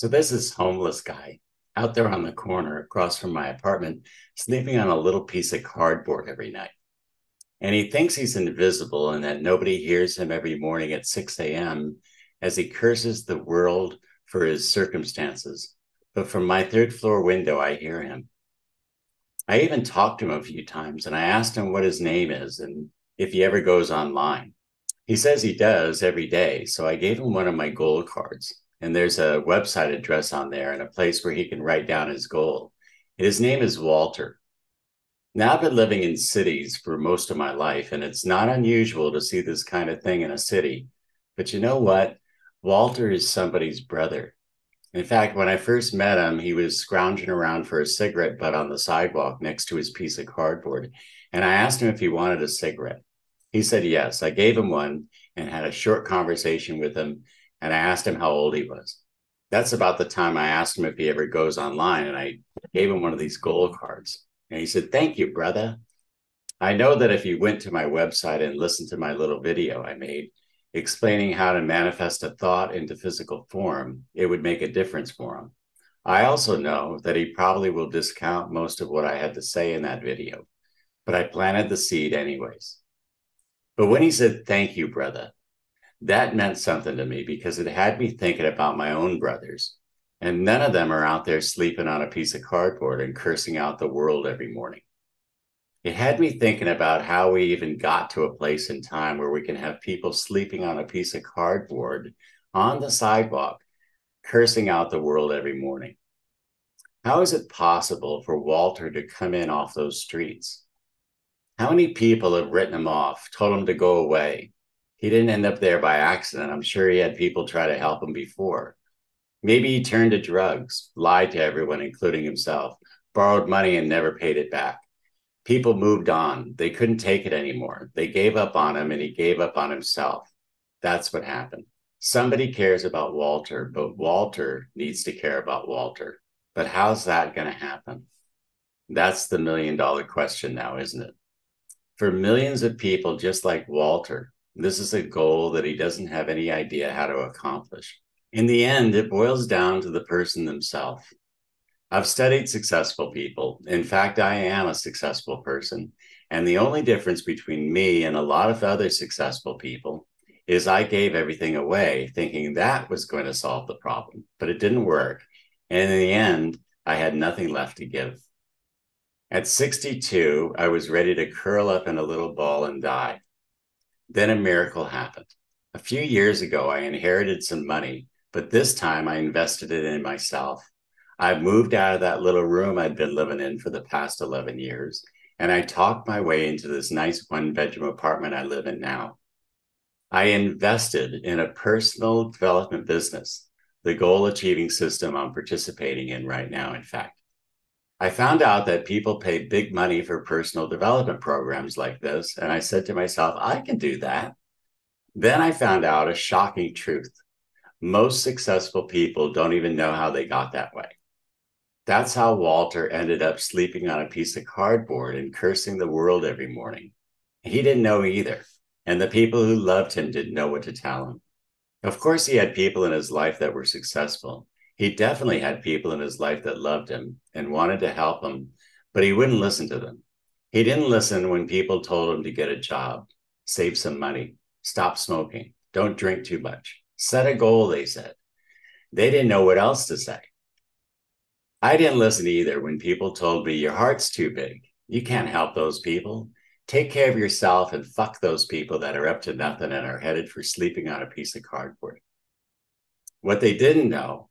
So there's this homeless guy out there on the corner across from my apartment, sleeping on a little piece of cardboard every night. And he thinks he's invisible and that nobody hears him every morning at 6 a.m. as he curses the world for his circumstances. But from my third floor window, I hear him. I even talked to him a few times and I asked him what his name is and if he ever goes online. He says he does every day. So I gave him one of my goal cards. And there's a website address on there and a place where he can write down his goal. His name is Walter. Now, I've been living in cities for most of my life, and it's not unusual to see this kind of thing in a city. But you know what? Walter is somebody's brother. In fact, when I first met him, he was scrounging around for a cigarette butt on the sidewalk next to his piece of cardboard. And I asked him if he wanted a cigarette. He said yes. I gave him one and had a short conversation with him. And I asked him how old he was. That's about the time I asked him if he ever goes online. And I gave him one of these goal cards. And he said, "Thank you, brother. I know that if you went to my website and listened to my little video I made explaining how to manifest a thought into physical form, it would make a difference for him. I also know that he probably will discount most of what I had to say in that video, but I planted the seed anyways." But when he said, "Thank you, brother," that meant something to me because it had me thinking about my own brothers. And none of them are out there sleeping on a piece of cardboard and cursing out the world every morning. It had me thinking about how we even got to a place in time where we can have people sleeping on a piece of cardboard on the sidewalk, cursing out the world every morning. How is it possible for Walter to come in off those streets? How many people have written him off, told him to go away? He didn't end up there by accident. I'm sure he had people try to help him before. Maybe he turned to drugs, lied to everyone, including himself, borrowed money and never paid it back. People moved on. They couldn't take it anymore. They gave up on him and he gave up on himself. That's what happened. Somebody cares about Walter, but Walter needs to care about Walter. But how's that going to happen? That's the $1 million question now, isn't it? For millions of people just like Walter, this is a goal that he doesn't have any idea how to accomplish. In the end, it boils down to the person themselves. I've studied successful people. In fact, I am a successful person. And the only difference between me and a lot of other successful people is I gave everything away thinking that was going to solve the problem, but it didn't work. And in the end, I had nothing left to give. At 62, I was ready to curl up in a little ball and die. Then a miracle happened. A few years ago, I inherited some money, but this time I invested it in myself. I moved out of that little room I'd been living in for the past 11 years, and I talked my way into this nice one-bedroom apartment I live in now. I invested in a personal development business, the goal achieving system I'm participating in right now, in fact. I found out that people pay big money for personal development programs like this, and I said to myself, I can do that. Then I found out a shocking truth. Most successful people don't even know how they got that way. That's how Walter ended up sleeping on a piece of cardboard and cursing the world every morning. He didn't know either, and the people who loved him didn't know what to tell him. Of course, he had people in his life that were successful. He definitely had people in his life that loved him and wanted to help him, but he wouldn't listen to them. He didn't listen when people told him to get a job, save some money, stop smoking, don't drink too much, set a goal, they said. They didn't know what else to say. I didn't listen either when people told me your heart's too big. You can't help those people. Take care of yourself and fuck those people that are up to nothing and are headed for sleeping on a piece of cardboard. What they didn't know,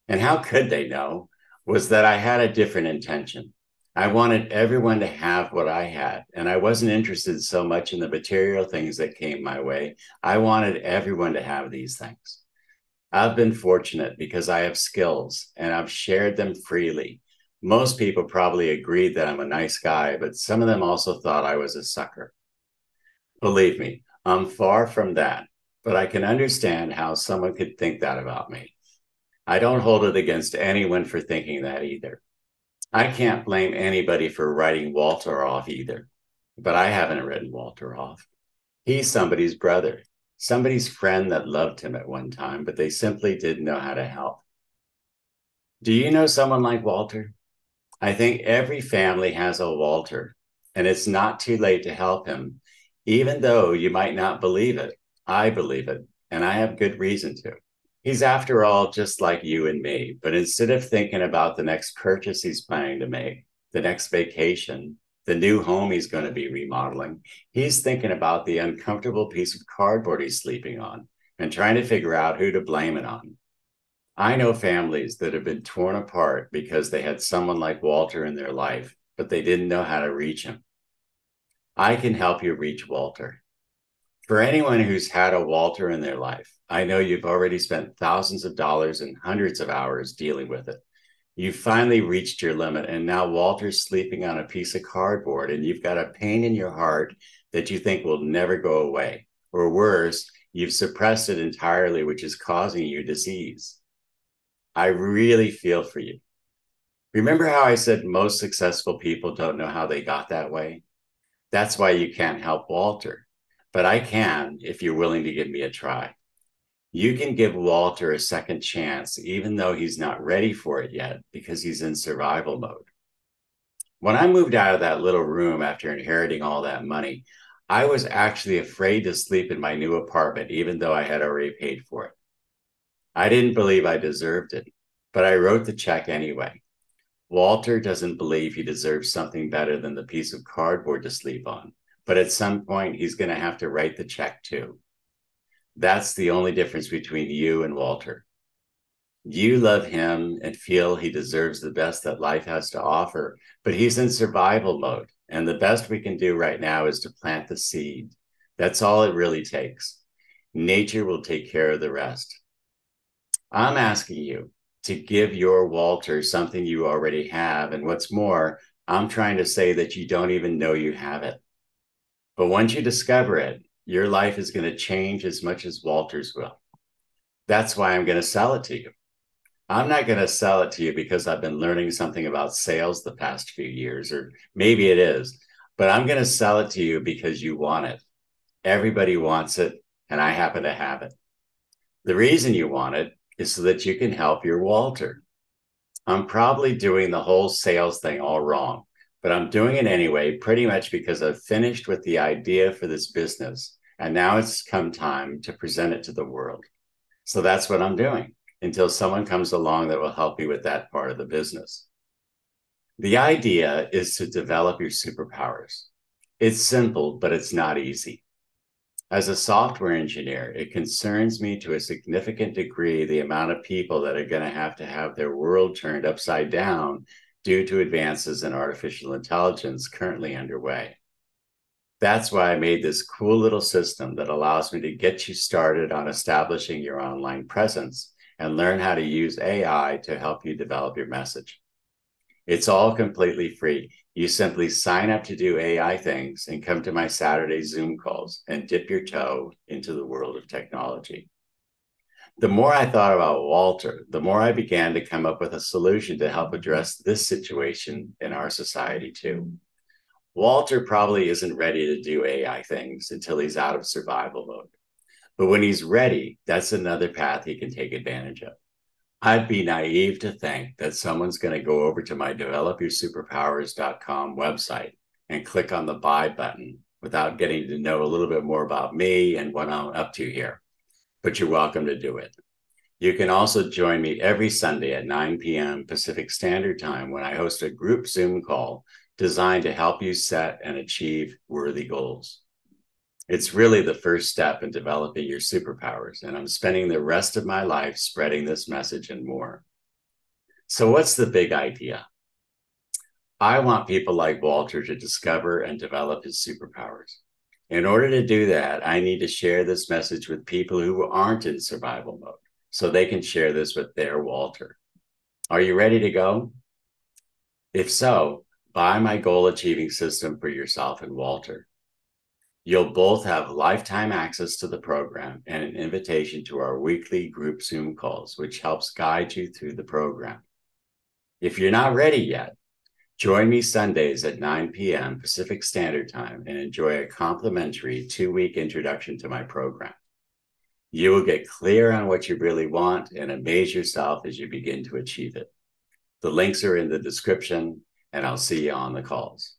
and how could they know, was that I had a different intention. I wanted everyone to have what I had, and I wasn't interested so much in the material things that came my way. I wanted everyone to have these things. I've been fortunate because I have skills and I've shared them freely. Most people probably agreed that I'm a nice guy, but some of them also thought I was a sucker. Believe me, I'm far from that, but I can understand how someone could think that about me. I don't hold it against anyone for thinking that either. I can't blame anybody for writing Walter off either, but I haven't written Walter off. He's somebody's brother, somebody's friend that loved him at one time, but they simply didn't know how to help. Do you know someone like Walter? I think every family has a Walter, and it's not too late to help him, even though you might not believe it. I believe it, and I have good reason to. He's, after all, just like you and me, but instead of thinking about the next purchase he's planning to make, the next vacation, the new home he's going to be remodeling, he's thinking about the uncomfortable piece of cardboard he's sleeping on and trying to figure out who to blame it on. I know families that have been torn apart because they had someone like Walter in their life, but they didn't know how to reach him. I can help you reach Walter. For anyone who's had a Walter in their life, I know you've already spent thousands of dollars and hundreds of hours dealing with it. You've finally reached your limit, and now Walter's sleeping on a piece of cardboard, and you've got a pain in your heart that you think will never go away. Or worse, you've suppressed it entirely, which is causing you disease. I really feel for you. Remember how I said most successful people don't know how they got that way? That's why you can't help Walter. But I can if you're willing to give me a try. You can give Walter a second chance, even though he's not ready for it yet, because he's in survival mode. When I moved out of that little room after inheriting all that money, I was actually afraid to sleep in my new apartment, even though I had already paid for it. I didn't believe I deserved it, but I wrote the check anyway. Walter doesn't believe he deserves something better than the piece of cardboard to sleep on, but at some point he's going to have to write the check too. That's the only difference between you and Walter. You love him and feel he deserves the best that life has to offer, but he's in survival mode. And the best we can do right now is to plant the seed. That's all it really takes. Nature will take care of the rest. I'm asking you to give your Walter something you already have. And what's more, I'm trying to say that you don't even know you have it. But once you discover it, your life is going to change as much as Walter's will. That's why I'm going to sell it to you. I'm not going to sell it to you because I've been learning something about sales the past few years, or maybe it is, but I'm going to sell it to you because you want it. Everybody wants it, and I happen to have it. The reason you want it is so that you can help your Walter. I'm probably doing the whole sales thing all wrong, but I'm doing it anyway, pretty much because I've finished with the idea for this business, and now it's come time to present it to the world. So that's what I'm doing until someone comes along that will help me with that part of the business. The idea is to develop your superpowers. It's simple, but it's not easy. As a software engineer, it concerns me to a significant degree the amount of people that are going to have their world turned upside down due to advances in artificial intelligence currently underway. That's why I made this cool little system that allows me to get you started on establishing your online presence and learn how to use AI to help you develop your message. It's all completely free. You simply sign up to do AI things and come to my Saturday Zoom calls and dip your toe into the world of technology. The more I thought about Walter, the more I began to come up with a solution to help address this situation in our society too. Walter probably isn't ready to do AI things until he's out of survival mode. But when he's ready, that's another path he can take advantage of. I'd be naive to think that someone's going to go over to my developyoursuperpowers.com website and click on the buy button without getting to know a little bit more about me and what I'm up to here. But you're welcome to do it. You can also join me every Sunday at 9 p.m. Pacific Standard Time when I host a group Zoom call designed to help you set and achieve worthy goals. It's really the first step in developing your superpowers, and I'm spending the rest of my life spreading this message and more. So what's the big idea? I want people like Walter to discover and develop his superpowers. In order to do that, I need to share this message with people who aren't in survival mode so they can share this with their Walter. Are you ready to go? If so, buy my goal achieving system for yourself and Walter. You'll both have lifetime access to the program and an invitation to our weekly group Zoom calls, which helps guide you through the program. If you're not ready yet, join me Sundays at 9 p.m. Pacific Standard Time and enjoy a complimentary 2-week introduction to my program. You will get clear on what you really want and amaze yourself as you begin to achieve it. The links are in the description, and I'll see you on the calls.